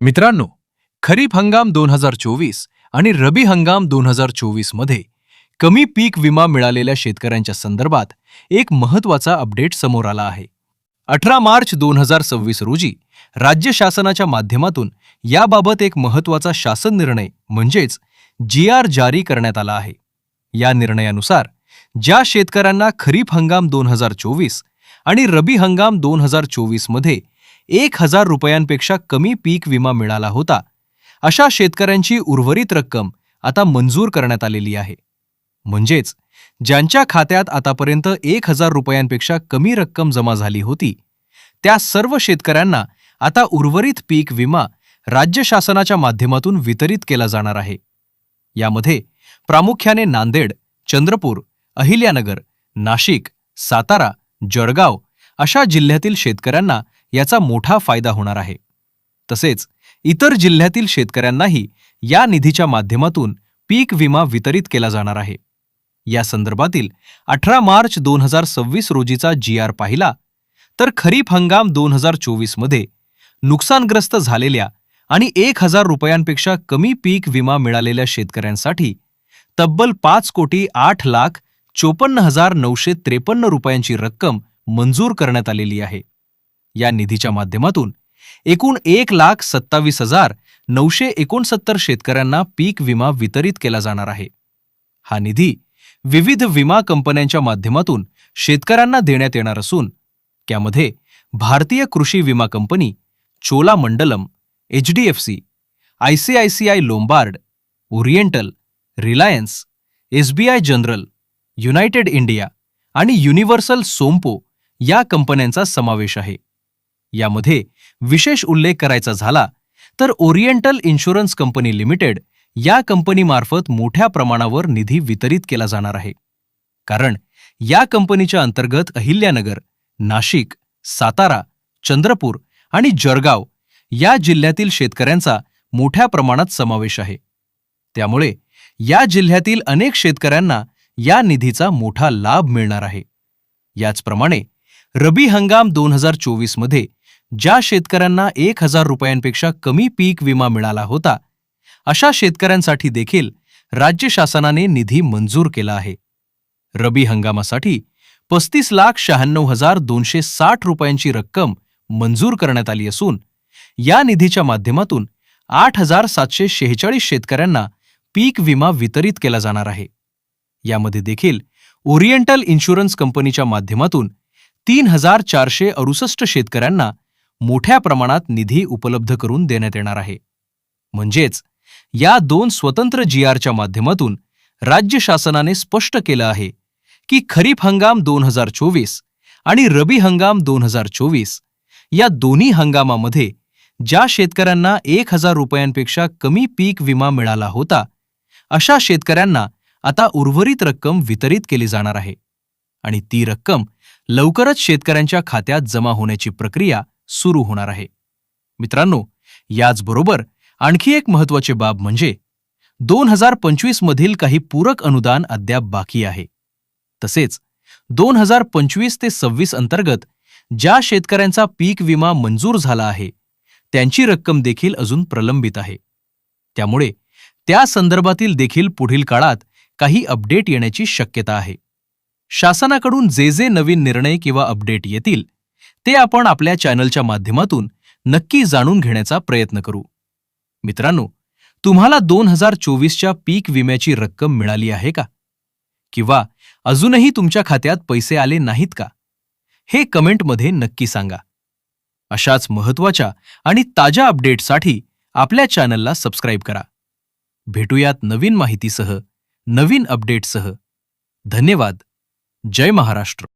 मित्रांनो, खरीप हंगाम 2024 आणि रबी हंगाम 2024 मध्ये कमी पीक विमा मिळालेल्या शेतकऱ्यांच्या संदर्भात एक महत्त्वाचा अपडेट समोर आला आहे. 18 मार्च 2026 रोजी राज्य शासनाच्या माध्यमातून याबाबत एक महत्त्वाचा शासन निर्णय म्हणजेच GR जारी करण्यात आला आहे. या निर्णयानुसार ज्या शेतकऱ्यांना खरीप हंगाम 2024 आणि रबी हंगाम 2024 मध्ये 1000 रुपयांपेक्षा कमी पीक विमा मिळाला होता, अशा शेतकऱ्यांची उर्वरित रक्कम आता मंजूर करण्यात आलेली आहे. म्हणजेच ज्यांच्या खात्यात आतापर्यंत 1000 रुपयांपेक्षा कमी रक्कम जमा झाली होती, त्या सर्व शेतकऱ्यांना आता उर्वरित पीक विमा राज्य शासनाच्या माध्यमातून वितरित केला जाणार आहे. यामध्ये प्रामुख्याने नांदेड, चंद्रपूर, अहिल्यानगर, नाशिक, सातारा, जळगाव अशा जिल्ह्यातील शेतकऱ्यांना याचा मोठा फायदा होणार आहे. तसेच इतर जिल्ह्यातील शेतकऱ्यांनाही या निधीच्या माध्यमातून पीक विमा वितरित केला जाणार आहे. या संदर्भातील 18 मार्च 2026 रोजीचा GR पाहिला तर खरीप हंगाम 2024 मध्ये नुकसानग्रस्त झालेल्या आणि 1000 रुपयांपेक्षा कमी पीक विमा मिळालेल्या शेतकऱ्यांसाठी तब्बल 5,08,54,953 रुपयांची रक्कम मंजूर करण्यात आलेली आहे. या निधीच्या माध्यमातून एकूण 1,27,969 शेतकऱ्यांना पीक विमा वितरित केला जाणार आहे. हा निधी विविध विमा कंपन्यांच्या माध्यमातून शेतकऱ्यांना देण्यात येणार असून त्यामध्ये भारतीय कृषी विमा company, Cholamandalam, HDFC, ICICI Lombard, oriental, Reliance, SBI general, United India आणि युनिव्हर्सल सोम्पो या कंपन्यांचा समावेश आहे. यामध्ये विशेष उल्लेख करायचा झाला तर ओरिएंटल इन्शुरन्स कंपनी लिमिटेड या कंपनीमार्फत मोठ्या प्रमाणावर निधी वितरित केला जाणार आहे. कारण या कंपनीच्या अंतर्गत अहिल्यानगर, नाशिक, सातारा, चंद्रपूर आणि जळगाव या जिल्ह्यातील शेतकऱ्यांचा मोठ्या प्रमाणात समावेश आहे. त्यामुळे या जिल्ह्यातील अनेक शेतकऱ्यांना या निधीचा मोठा लाभ मिळणार आहे. याचप्रमाणे रबी हंगाम 2024 मध्ये ज्या शेतकऱ्यांना 1000 रुपयांपेक्षा कमी पीक विमा मिळाला होता, अशा शेतकऱ्यांसाठी देखील राज्य शासनाने निधी मंजूर केला आहे. रबी हंगामासाठी 35,96,260 रुपयांची रक्कम मंजूर करण्यात आली असून या निधीच्या माध्यमातून 8,746 शेतकऱ्यांना पीक विमा वितरित केला जाणार आहे. यामध्ये देखील ओरिएंटल इन्शुरन्स कंपनीच्या माध्यमातून 3,468 शेतकऱ्यांना मोठ्या प्रमाणात निधी उपलब्ध करून देण्यात येणार आहे. म्हणजेच या दोन स्वतंत्र GRच्या माध्यमातून राज्य शासनाने स्पष्ट केलं आहे की खरीप हंगाम 2024 आणि रबी हंगाम 2024 या दोन्ही हंगामामध्ये ज्या शेतकऱ्यांना 1000 रुपयांपेक्षा कमी पीक विमा मिळाला होता, अशा शेतकऱ्यांना आता उर्वरित रक्कम वितरित केली जाणार आहे आणि ती रक्कम लवकरच शेतकऱ्यांच्या खात्यात जमा होण्याची प्रक्रिया सुरू होणार आहे. मित्रांनो, याचबरोबर आणखी एक महत्त्वाची बाब म्हणजे 2025 मधील काही पूरक अनुदान अद्याप बाकी आहे. तसेच 2025 ते 26 अंतर्गत ज्या शेतकऱ्यांचा पीक विमा मंजूर झाला आहे, त्यांची रक्कम देखील अजून प्रलंबित आहे. त्यामुळे त्या संदर्भातील देखील पुढील काळात काही अपडेट येण्याची शक्यता आहे. शासनाकडून जे नवीन निर्णय किंवा अपडेट येतील ते आपण आपल्या चॅनलच्या माध्यमातून नक्की जाणून घेण्याचा प्रयत्न करू. मित्रांनो, तुम्हाला 2024च्या पीक विम्याची रक्कम मिळाली आहे का? किंवा अजूनही तुमच्या खात्यात पैसे आले नाहीत का? हे कमेंटमध्ये नक्की सांगा. अशाच महत्त्वाच्या आणि ताज्या अपडेटसाठी आपल्या चॅनलला सबस्क्राईब करा. भेटूयात नवीन माहितीसह, नवीन अपडेटसह. धन्यवाद. जय महाराष्ट्र.